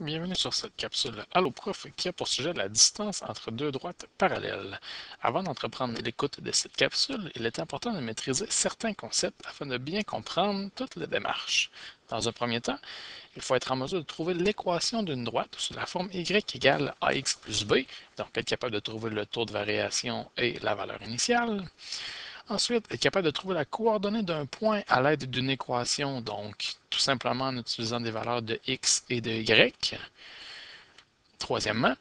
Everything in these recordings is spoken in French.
Bienvenue sur cette capsule Allo Prof qui a pour sujet la distance entre deux droites parallèles. Avant d'entreprendre l'écoute de cette capsule, il est important de maîtriser certains concepts afin de bien comprendre toute la démarche. Dans un premier temps, il faut être en mesure de trouver l'équation d'une droite sous la forme y égale ax plus b, donc être capable de trouver le taux de variation et la valeur initiale. Ensuite, être capable de trouver la coordonnée d'un point à l'aide d'une équation, donc tout simplement en utilisant des valeurs de x et de y. Troisièmement,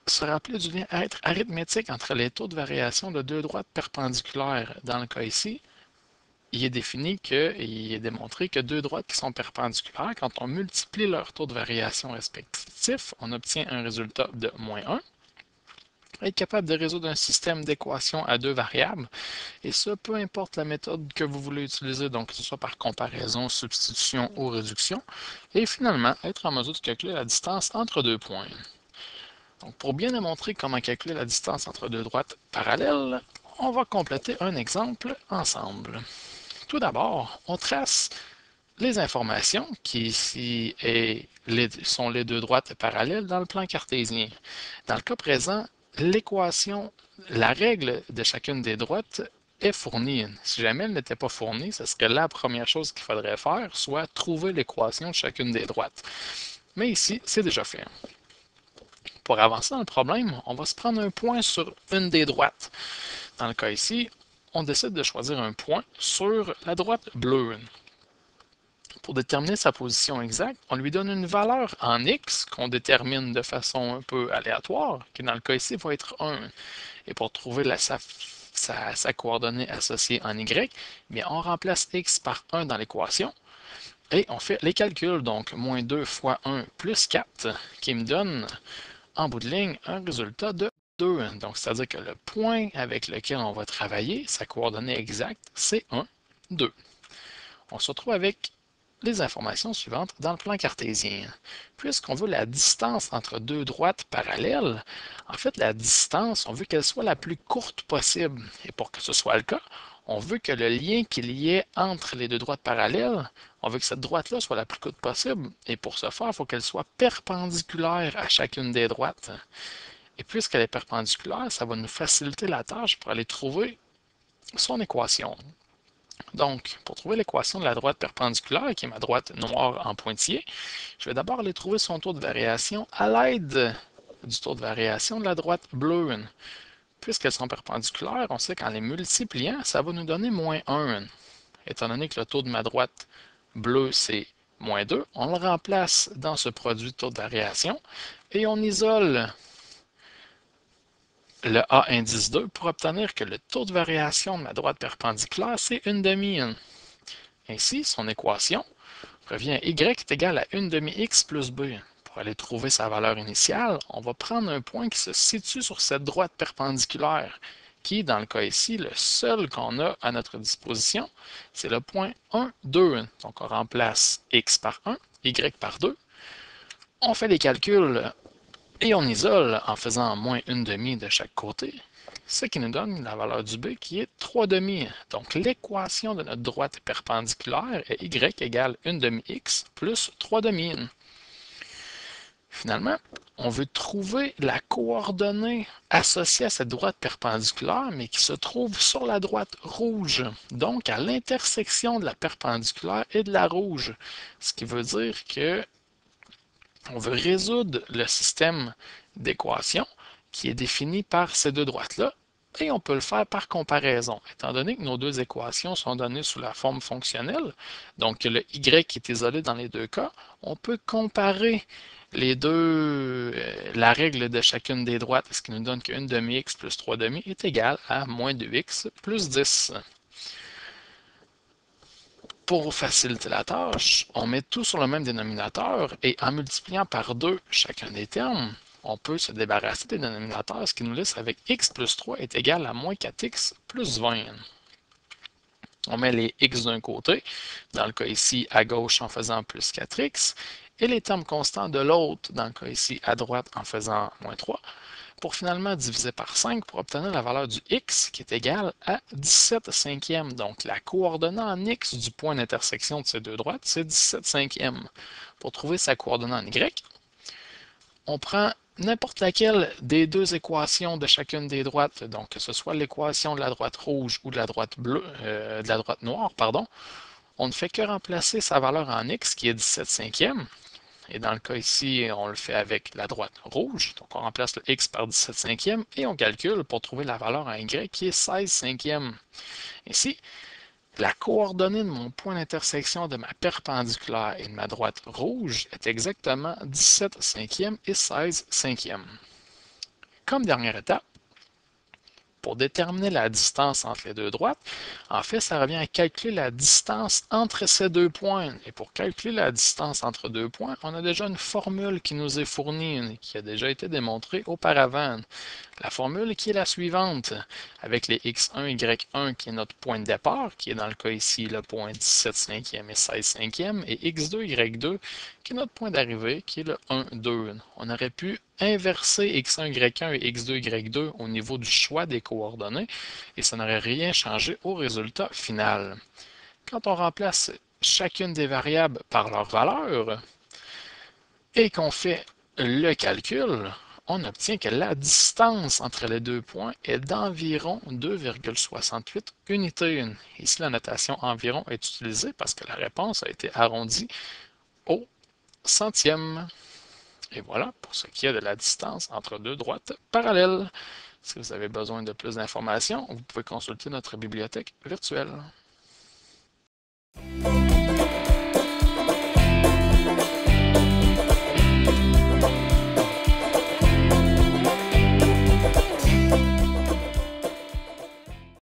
se rappeler du lien arithmétique entre les taux de variation de deux droites perpendiculaires. Dans le cas ici, il est démontré que deux droites qui sont perpendiculaires, quand on multiplie leurs taux de variation respectifs, on obtient un résultat de moins 1. Être capable de résoudre un système d'équations à deux variables, et ça, peu importe la méthode que vous voulez utiliser, donc que ce soit par comparaison, substitution ou réduction. Et finalement, être en mesure de calculer la distance entre deux points. Donc, pour bien démontrer comment calculer la distance entre deux droites parallèles, on va compléter un exemple ensemble. Tout d'abord, on trace les informations qui ici sont les deux droites parallèles dans le plan cartésien. Dans le cas présent, l'équation, la règle de chacune des droites est fournie. Si jamais elle n'était pas fournie, ce serait la première chose qu'il faudrait faire, soit trouver l'équation de chacune des droites. Mais ici, c'est déjà fait. Pour avancer dans le problème, on va se prendre un point sur une des droites. Dans le cas ici, on décide de choisir un point sur la droite bleue. Pour déterminer sa position exacte, on lui donne une valeur en x qu'on détermine de façon un peu aléatoire, qui dans le cas ici va être 1. Et pour trouver sa coordonnée associée en y, bien, on remplace x par 1 dans l'équation et on fait les calculs, donc moins 2 fois 1 plus 4, qui me donne en bout de ligne un résultat de 2. Donc, c'est-à-dire que le point avec lequel on va travailler, sa coordonnée exacte, c'est 1, 2. On se retrouve avec les informations suivantes dans le plan cartésien. Puisqu'on veut la distance entre deux droites parallèles, en fait, la distance, on veut qu'elle soit la plus courte possible. Et pour que ce soit le cas, on veut que le lien qu'il y ait entre les deux droites parallèles, on veut que cette droite-là soit la plus courte possible. Et pour ce faire, il faut qu'elle soit perpendiculaire à chacune des droites. Et puisqu'elle est perpendiculaire, ça va nous faciliter la tâche pour aller trouver son équation. Donc, pour trouver l'équation de la droite perpendiculaire, qui est ma droite noire en pointillé, je vais d'abord aller trouver son taux de variation à l'aide du taux de variation de la droite bleue. Puisqu'elles sont perpendiculaires, on sait qu'en les multipliant, ça va nous donner moins 1. Étant donné que le taux de ma droite bleue, c'est moins 2, on le remplace dans ce produit de taux de variation et on isole le A indice 2 pour obtenir que le taux de variation de ma droite perpendiculaire, c'est 1 demi. Ainsi, son équation revient à y est égal à 1 demi x plus b. Pour aller trouver sa valeur initiale, on va prendre un point qui se situe sur cette droite perpendiculaire, qui, dans le cas ici, le seul qu'on a à notre disposition, c'est le point 1, 2. Donc, on remplace x par 1, y par 2. On fait les calculs et on isole en faisant moins 1 demi de chaque côté, ce qui nous donne la valeur du b qui est 3 demi. Donc l'équation de notre droite perpendiculaire est y égale 1 demi x plus 3 demi. Finalement, on veut trouver la coordonnée associée à cette droite perpendiculaire, mais qui se trouve sur la droite rouge, donc à l'intersection de la perpendiculaire et de la rouge. Ce qui veut dire que on veut résoudre le système d'équations qui est défini par ces deux droites-là, et on peut le faire par comparaison. Étant donné que nos deux équations sont données sous la forme fonctionnelle, donc le y est isolé dans les deux cas, on peut comparer les deux, la règle de chacune des droites, ce qui nous donne que 1 demi-x plus 3 demi est égal à moins 2x plus 10. Pour faciliter la tâche, on met tout sur le même dénominateur et en multipliant par 2 chacun des termes, on peut se débarrasser des dénominateurs, ce qui nous laisse avec x plus 3 est égal à moins 4x plus 20. On met les x d'un côté, dans le cas ici à gauche en faisant plus 4x, et les termes constants de l'autre, dans le cas ici à droite en faisant moins 3. pour finalement diviser par 5 pour obtenir la valeur du x qui est égale à 17 cinquièmes. Donc la coordonnée en x du point d'intersection de ces deux droites, c'est 17 cinquièmes. Pour trouver sa coordonnée en y, on prend n'importe laquelle des deux équations de chacune des droites, donc que ce soit l'équation de la droite rouge ou de la droite bleue, de la droite noire, pardon, on ne fait que remplacer sa valeur en x qui est 17 cinquièmes. Et dans le cas ici, on le fait avec la droite rouge. Donc, on remplace le x par 17 cinquièmes et on calcule pour trouver la valeur en y qui est 16 cinquièmes. Ici, la coordonnée de mon point d'intersection de ma perpendiculaire et de ma droite rouge est exactement 17 cinquièmes et 16 cinquièmes. Comme dernière étape, pour déterminer la distance entre les deux droites, en fait, ça revient à calculer la distance entre ces deux points. Et pour calculer la distance entre deux points, on a déjà une formule qui nous est fournie, qui a déjà été démontrée auparavant. La formule qui est la suivante, avec les x1, y1 qui est notre point de départ, qui est dans le cas ici le point 17 cinquième et 16 cinquième, et x2, y2 qui est notre point d'arrivée, qui est le 1, 2. On aurait pu inverser x1, y1 et x2, y2 au niveau du choix des coordonnées, et ça n'aurait rien changé au résultat final. Quand on remplace chacune des variables par leur valeur, et qu'on fait le calcul, on obtient que la distance entre les deux points est d'environ 2,68 unités. Ici, la notation environ est utilisée parce que la réponse a été arrondie au centième. Et voilà pour ce qui est de la distance entre deux droites parallèles. Si vous avez besoin de plus d'informations, vous pouvez consulter notre bibliothèque virtuelle.